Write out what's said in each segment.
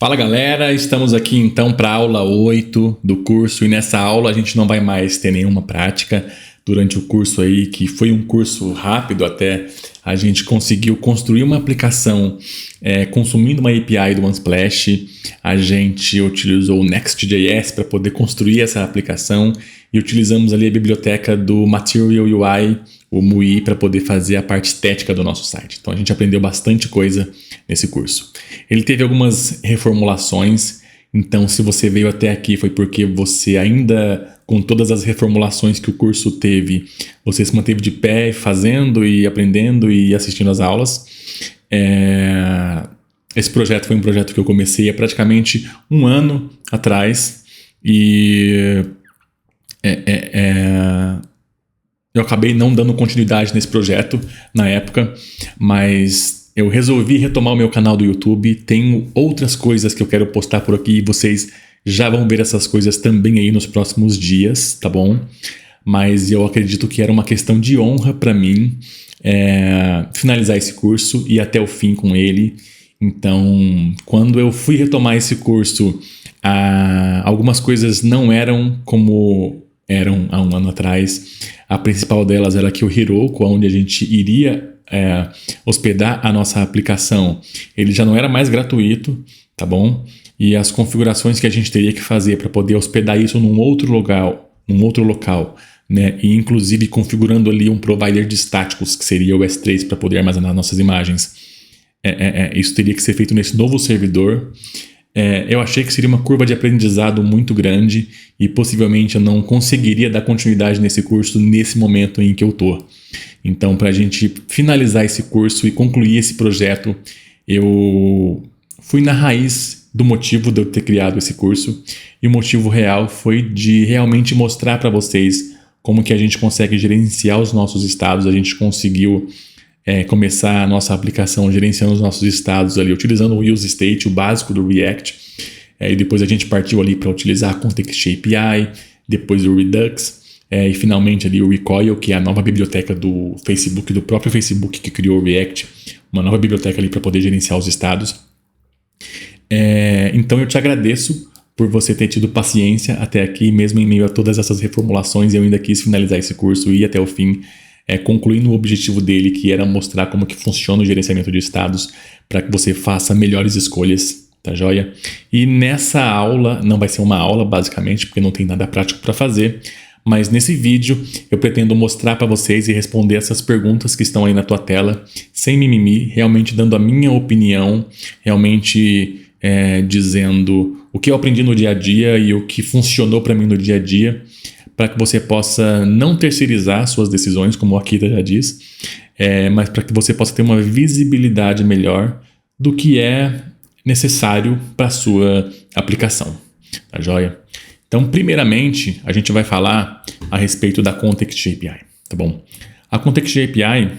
Fala galera, estamos aqui então para a aula 8 do curso e nessa aula a gente não vai mais ter nenhuma prática. Durante o curso aí, que foi um curso rápido até, a gente conseguiu construir uma aplicação consumindo uma API do Unsplash. A gente utilizou o Next.js para poder construir essa aplicação e utilizamos ali a biblioteca do Material UI, o MUI, para poder fazer a parte estética do nosso site. Então a gente aprendeu bastante coisa nesse curso. Ele teve algumas reformulações, então se você veio até aqui foi porque você ainda, com todas as reformulações que o curso teve, você se manteve de pé fazendo e aprendendo e assistindo às aulas. Esse projeto foi um projeto que eu comecei há praticamente um ano atrás e eu acabei não dando continuidade nesse projeto na época, mas eu resolvi retomar o meu canal do YouTube. Tenho outras coisas que eu quero postar por aqui e vocês já vão ver essas coisas também aí nos próximos dias, tá bom? Mas eu acredito que era uma questão de honra para mim finalizar esse curso e ir até o fim com ele. Então, quando eu fui retomar esse curso, algumas coisas não eram como eram há um ano atrás. A principal delas era que o Heroku, onde a gente iria hospedar a nossa aplicação, ele já não era mais gratuito, tá bom? E as configurações que a gente teria que fazer para poder hospedar isso num outro local, né? E inclusive configurando ali um provider de estáticos, que seria o S3, para poder armazenar nossas imagens. Isso teria que ser feito nesse novo servidor. Eu achei que seria uma curva de aprendizado muito grande e possivelmente eu não conseguiria dar continuidade nesse curso nesse momento em que eu tô. Então, para a gente finalizar esse curso e concluir esse projeto, eu fui na raiz do motivo de eu ter criado esse curso, e o motivo real foi de realmente mostrar para vocês como que a gente consegue gerenciar os nossos estados. A gente conseguiu começar a nossa aplicação gerenciando os nossos estados ali, utilizando o use state, o básico do React, e depois a gente partiu ali para utilizar a Context API, depois o Redux, e finalmente ali o Recoil, que é a nova biblioteca do Facebook, do próprio Facebook que criou o React, uma nova biblioteca ali para poder gerenciar os estados. Então eu te agradeço por você ter tido paciência até aqui, mesmo em meio a todas essas reformulações. Eu ainda quis finalizar esse curso e ir até o fim, concluindo o objetivo dele, que era mostrar como que funciona o gerenciamento de estados para que você faça melhores escolhas, tá joia? E nessa aula, não vai ser uma aula basicamente, porque não tem nada prático para fazer, mas nesse vídeo eu pretendo mostrar para vocês e responder essas perguntas que estão aí na tua tela, sem mimimi, realmente dando a minha opinião, realmente dizendo o que eu aprendi no dia a dia e o que funcionou para mim no dia a dia, para que você possa não terceirizar suas decisões, como o Akita já diz, mas para que você possa ter uma visibilidade melhor do que é necessário para a sua aplicação, tá joia? Então, primeiramente, a gente vai falar a respeito da Context API, tá bom? A Context API,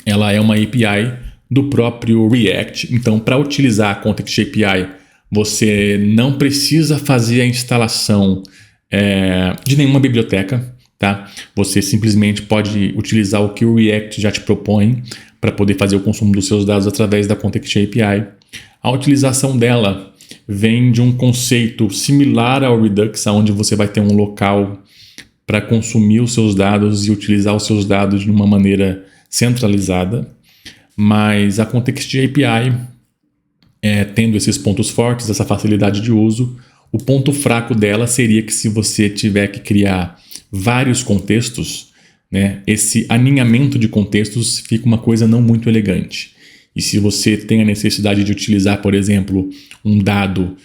ela é uma API do próprio React. Então, para utilizar a Context API, você não precisa fazer a instalação de nenhuma biblioteca, tá? Você simplesmente pode utilizar o que o React já te propõe para poder fazer o consumo dos seus dados através da Context API. A utilização dela vem de um conceito similar ao Redux, onde você vai ter um local para consumir os seus dados e utilizar os seus dados de uma maneira centralizada. Mas a Context API, tendo esses pontos fortes, essa facilidade de uso, o ponto fraco dela seria que se você tiver que criar vários contextos, né, esse aninhamento de contextos fica uma coisa não muito elegante. E se você tem a necessidade de utilizar, por exemplo, um dado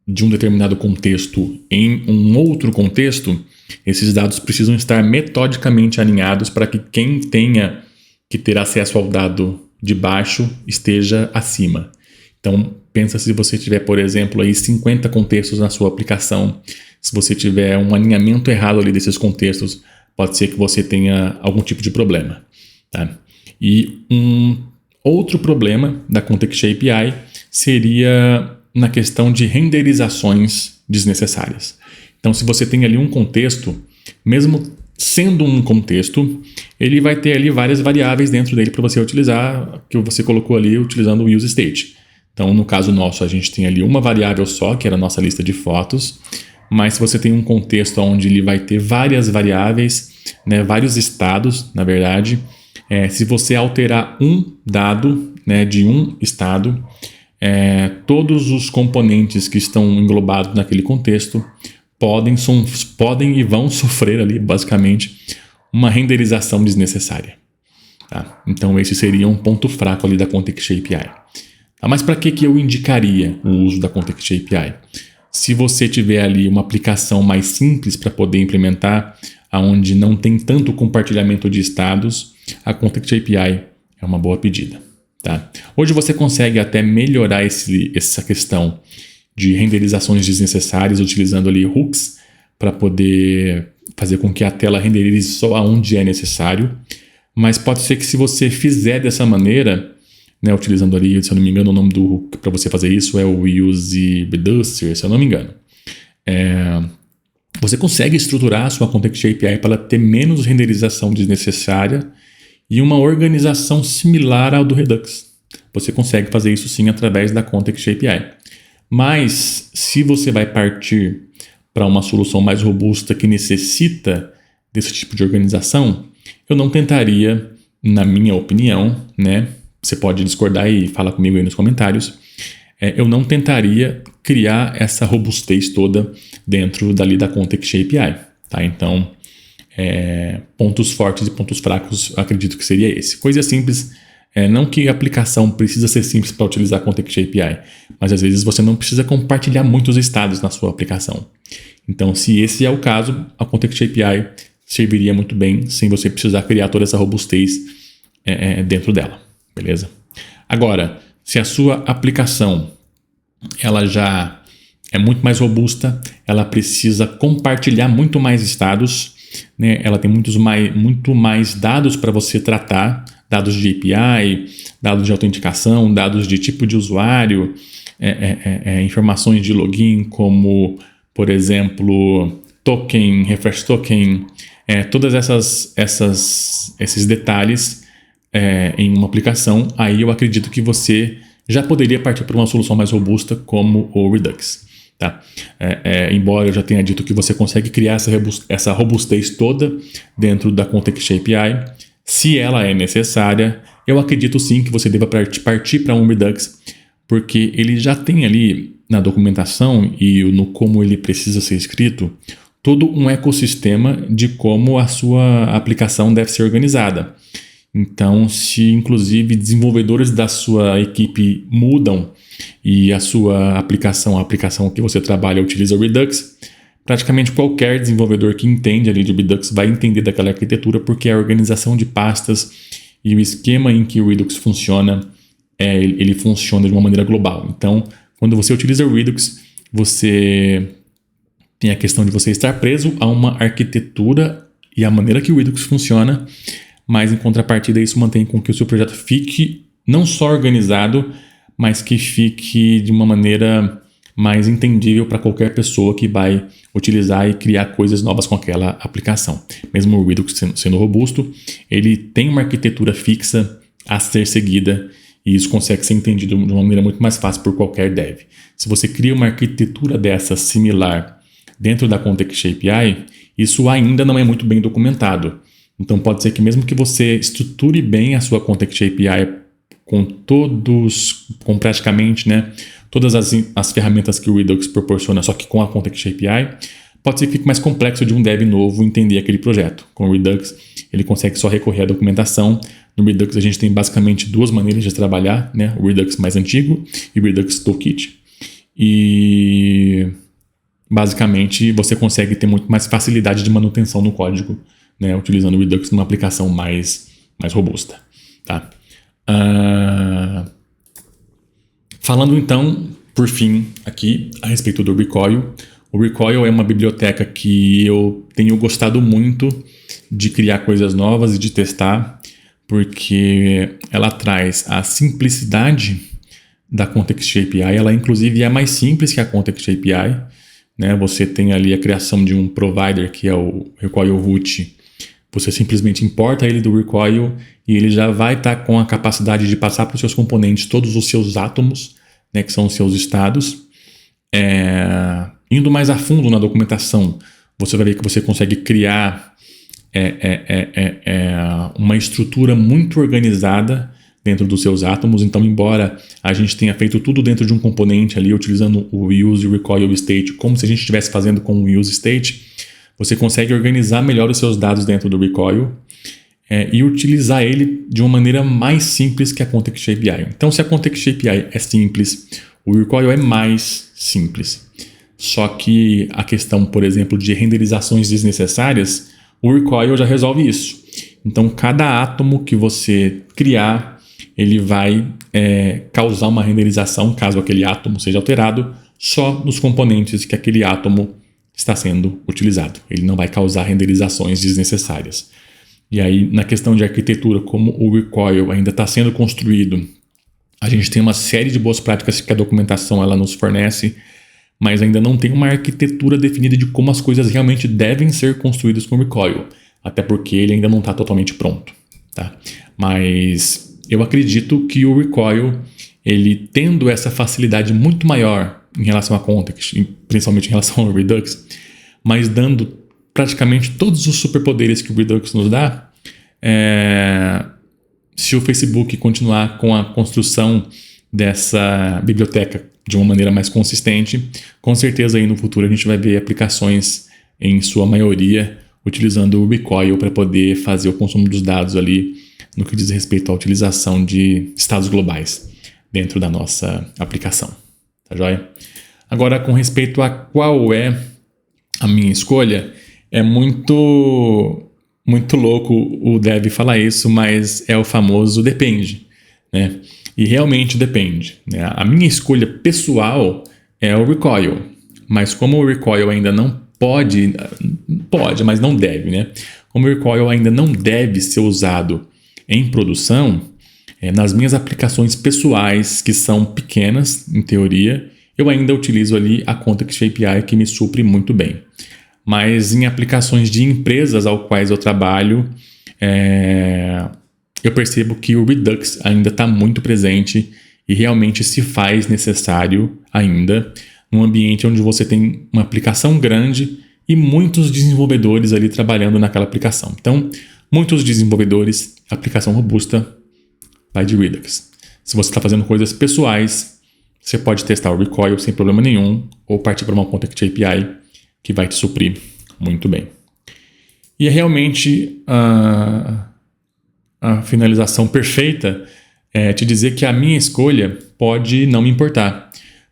de um determinado contexto em um outro contexto, esses dados precisam estar metodicamente alinhados para que quem tenha que ter acesso ao dado de baixo esteja acima. Então, pensa se você tiver, por exemplo, aí 50 contextos na sua aplicação. Se você tiver um alinhamento errado ali desses contextos, pode ser que você tenha algum tipo de problema, tá? E um outro problema da Context API seria na questão de renderizações desnecessárias. Então, se você tem ali um contexto, mesmo sendo um contexto, ele vai ter ali várias variáveis dentro dele para você utilizar, que você colocou ali utilizando o use state. Então, no caso nosso, a gente tem ali uma variável só, que era a nossa lista de fotos, mas se você tem um contexto onde ele vai ter várias variáveis, né, vários estados, na verdade, se você alterar um dado, né, de um estado, todos os componentes que estão englobados naquele contexto podem e vão sofrer ali, basicamente, uma renderização desnecessária. Tá? Então, esse seria um ponto fraco ali da Context API. Tá? Mas para que eu indicaria o uso da Context API? Se você tiver ali uma aplicação mais simples para poder implementar, onde não tem tanto compartilhamento de estados, a Context API é uma boa pedida. Tá? Hoje você consegue até melhorar essa questão de renderizações desnecessárias utilizando ali hooks para poder fazer com que a tela renderize só aonde é necessário, mas pode ser que se você fizer dessa maneira, né, utilizando ali, se eu não me engano, o nome do hook para você fazer isso é o Use Reducer, se eu não me engano. Você consegue estruturar a sua Context API para ela ter menos renderização desnecessária e uma organização similar ao do Redux. Você consegue fazer isso sim através da Context API. Mas se você vai partir para uma solução mais robusta que necessita desse tipo de organização, eu não tentaria, na minha opinião, né? Você pode discordar e falar comigo aí nos comentários. Eu não tentaria criar essa robustez toda dentro dali da Context API. Tá? Então, pontos fortes e pontos fracos, acredito que seria esse. Coisa simples, não que a aplicação precisa ser simples para utilizar a Context API, mas às vezes você não precisa compartilhar muitos estados na sua aplicação. Então, se esse é o caso, a Context API serviria muito bem sem você precisar criar toda essa robustez dentro dela, beleza? Agora, se a sua aplicação ela já é muito mais robusta, ela precisa compartilhar muito mais estados, né? Ela tem muito mais dados para você tratar, dados de API, dados de autenticação, dados de tipo de usuário, informações de login como, por exemplo, token, refresh token, todas esses detalhes em uma aplicação, aí eu acredito que você já poderia partir para uma solução mais robusta como o Redux. Tá? Embora eu já tenha dito que você consegue criar essa robustez toda dentro da Context API, se ela é necessária, eu acredito sim que você deva partir para um Redux, porque ele já tem ali na documentação e no como ele precisa ser escrito, todo um ecossistema de como a sua aplicação deve ser organizada. Então, se inclusive desenvolvedores da sua equipe mudam e a sua aplicação, a aplicação que você trabalha utiliza o Redux, praticamente qualquer desenvolvedor que entende ali de Redux vai entender daquela arquitetura, porque a organização de pastas e o esquema em que o Redux funciona, ele funciona de uma maneira global. Então, quando você utiliza o Redux, você tem a questão de você estar preso a uma arquitetura e a maneira que o Redux funciona, mas em contrapartida isso mantém com que o seu projeto fique não só organizado, mas que fique de uma maneira mais entendível para qualquer pessoa que vai utilizar e criar coisas novas com aquela aplicação. Mesmo o Redux sendo robusto, ele tem uma arquitetura fixa a ser seguida e isso consegue ser entendido de uma maneira muito mais fácil por qualquer dev. Se você cria uma arquitetura dessa similar dentro da Context API, isso ainda não é muito bem documentado. Então pode ser que mesmo que você estruture bem a sua Context API com praticamente, né, todas as ferramentas que o Redux proporciona, só que com a Context API, pode ser que fique mais complexo de um dev novo entender aquele projeto. Com o Redux, ele consegue só recorrer à documentação. No Redux a gente tem basicamente duas maneiras de trabalhar, né? O Redux mais antigo e o Redux Toolkit. E basicamente você consegue ter muito mais facilidade de manutenção no código, né, utilizando o Redux numa aplicação mais robusta. Tá? Falando então, por fim, aqui a respeito do Recoil. O Recoil é uma biblioteca que eu tenho gostado muito de criar coisas novas e de testar, porque ela traz a simplicidade da Context API. Ela inclusive é mais simples que a Context API. Né? Você tem ali a criação de um provider que é o Recoil Root. Você simplesmente importa ele do Recoil e ele já vai estar com a capacidade de passar para os seus componentes todos os seus átomos, né, que são os seus estados. Indo mais a fundo na documentação, você vai ver que você consegue criar uma estrutura muito organizada dentro dos seus átomos. Então, embora a gente tenha feito tudo dentro de um componente ali, utilizando o use, recoil e state, como se a gente estivesse fazendo com o use state, você consegue organizar melhor os seus dados dentro do recoil e utilizar ele de uma maneira mais simples que a Context API. Então, se a Context API é simples, o recoil é mais simples. Só que a questão, por exemplo, de renderizações desnecessárias, o recoil já resolve isso. Então, cada átomo que você criar, ele vai causar uma renderização, caso aquele átomo seja alterado, só nos componentes que aquele átomo está sendo utilizado. Ele não vai causar renderizações desnecessárias. E aí, na questão de arquitetura, como o recoil ainda está sendo construído, a gente tem uma série de boas práticas que a documentação ela nos fornece, mas ainda não tem uma arquitetura definida de como as coisas realmente devem ser construídas com o recoil, até porque ele ainda não está totalmente pronto. Tá? Mas eu acredito que o recoil, ele tendo essa facilidade muito maior em relação à Context, principalmente em relação ao Redux, mas dando praticamente todos os superpoderes que o Redux nos dá, se o Facebook continuar com a construção dessa biblioteca de uma maneira mais consistente, com certeza aí no futuro a gente vai ver aplicações, em sua maioria, utilizando o recoil para poder fazer o consumo dos dados ali no que diz respeito à utilização de estados globais dentro da nossa aplicação. Tá joia? Agora, com respeito a qual é a minha escolha, é muito louco o Dev falar isso, mas é o famoso depende, né? E realmente depende, né? A minha escolha pessoal é o recoil, mas como o recoil ainda não pode, mas não deve, né? Como o recoil ainda não deve ser usado em produção, nas minhas aplicações pessoais, que são pequenas, em teoria, eu ainda utilizo ali a Context API, que me supre muito bem. Mas em aplicações de empresas ao quais eu trabalho, eu percebo que o Redux ainda está muito presente e realmente se faz necessário ainda num ambiente onde você tem uma aplicação grande e muitos desenvolvedores ali trabalhando naquela aplicação. Então, muitos desenvolvedores, aplicação robusta, vai de Redux. Se você está fazendo coisas pessoais, você pode testar o recoil sem problema nenhum ou partir para uma Context API que vai te suprir muito bem. E é realmente a finalização perfeita te dizer que a minha escolha pode não me importar,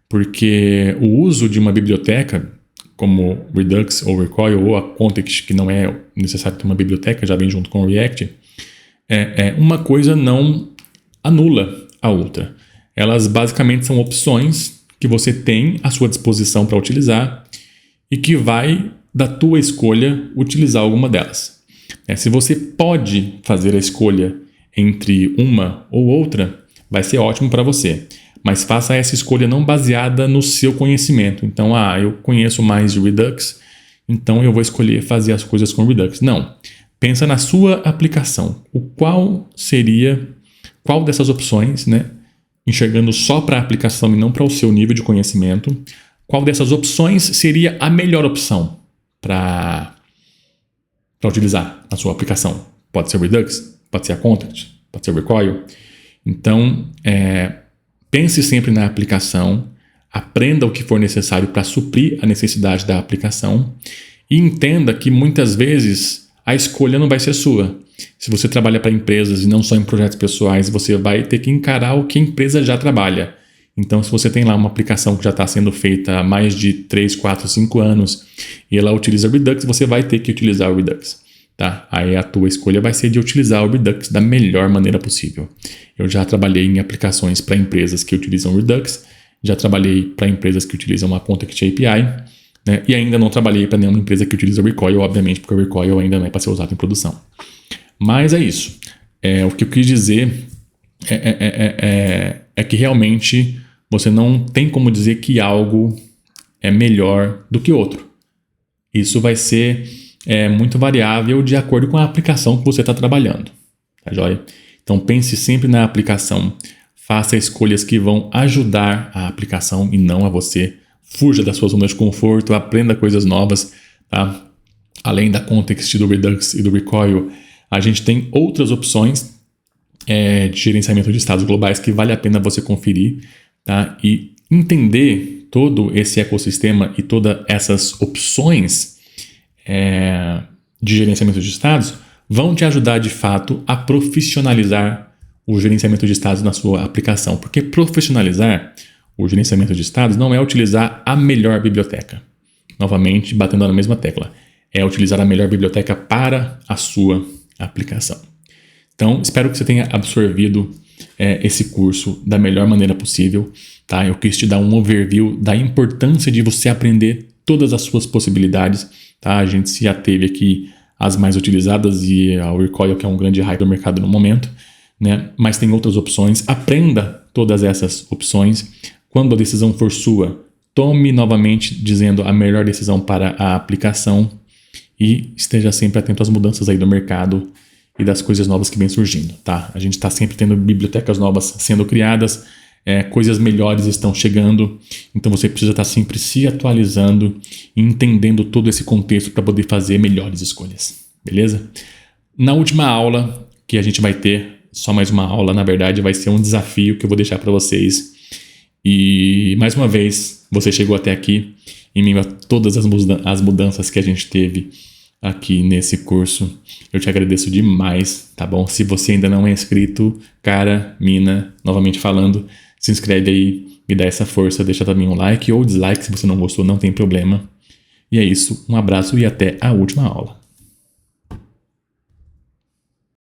porque o uso de uma biblioteca como Redux ou Recoil ou a Context, que não é necessário ter uma biblioteca, já vem junto com o React, uma coisa não anula a outra. Elas basicamente são opções que você tem à sua disposição para utilizar e que vai da tua escolha utilizar alguma delas. Se você pode fazer a escolha entre uma ou outra, vai ser ótimo para você. Mas faça essa escolha não baseada no seu conhecimento. Então, eu conheço mais de Redux, então eu vou escolher fazer as coisas com Redux. Não. Pensa na sua aplicação. Qual dessas opções, né? Enxergando só para a aplicação e não para o seu nível de conhecimento, qual dessas opções seria a melhor opção para utilizar na sua aplicação? Pode ser Redux, pode ser a Context, pode ser o Recoil. Então, pense sempre na aplicação, aprenda o que for necessário para suprir a necessidade da aplicação e entenda que muitas vezes a escolha não vai ser sua. Se você trabalha para empresas e não só em projetos pessoais, você vai ter que encarar o que a empresa já trabalha. Então, se você tem lá uma aplicação que já está sendo feita há mais de 3, 4, 5 anos e ela utiliza o Redux, você vai ter que utilizar o Redux. Tá? Aí a tua escolha vai ser de utilizar o Redux da melhor maneira possível. Eu já trabalhei em aplicações para empresas que utilizam o Redux, já trabalhei para empresas que utilizam a Context API, né? E ainda não trabalhei para nenhuma empresa que utiliza o Recoil, obviamente, porque o Recoil ainda não é para ser usado em produção. Mas é isso. O que eu quis dizer é que realmente você não tem como dizer que algo é melhor do que outro. Isso vai ser muito variável de acordo com a aplicação que você está trabalhando. Tá joia? Então pense sempre na aplicação. faça escolhas que vão ajudar a aplicação e não a você. Fuja da sua zona de conforto, aprenda coisas novas, tá? Além da Context, do Redux e do Recoil, a gente tem outras opções de gerenciamento de estados globais que vale a pena você conferir, tá? E entender todo esse ecossistema e todas essas opções de gerenciamento de estados vão te ajudar de fato a profissionalizar o gerenciamento de estados na sua aplicação. Porque profissionalizar o gerenciamento de estados não é utilizar a melhor biblioteca. Novamente, batendo na mesma tecla. É utilizar a melhor biblioteca para a sua aplicação. Então, espero que você tenha absorvido esse curso da melhor maneira possível. Tá? Eu quis te dar um overview da importância de você aprender todas as suas possibilidades. Tá? A gente se ateve aqui às mais utilizadas e ao Recoil, que é um grande hype do mercado no momento, né? Mas tem outras opções. Aprenda todas essas opções. Quando a decisão for sua, tome novamente dizendo a melhor decisão para a aplicação e esteja sempre atento às mudanças aí do mercado e das coisas novas que vem surgindo, tá? A gente está sempre tendo bibliotecas novas sendo criadas, coisas melhores estão chegando, então você precisa estar sempre se atualizando e entendendo todo esse contexto para poder fazer melhores escolhas, beleza? Na última aula que a gente vai ter, só mais uma aula, na verdade, vai ser um desafio que eu vou deixar para vocês. E, mais uma vez, você chegou até aqui em meio a todas as mudanças que a gente teve aqui nesse curso. Eu te agradeço demais, tá bom? Se você ainda não é inscrito, cara, mina, novamente falando, se inscreve aí, me dá essa força, deixa também um like ou dislike se você não gostou, não tem problema. E é isso, um abraço e até a última aula.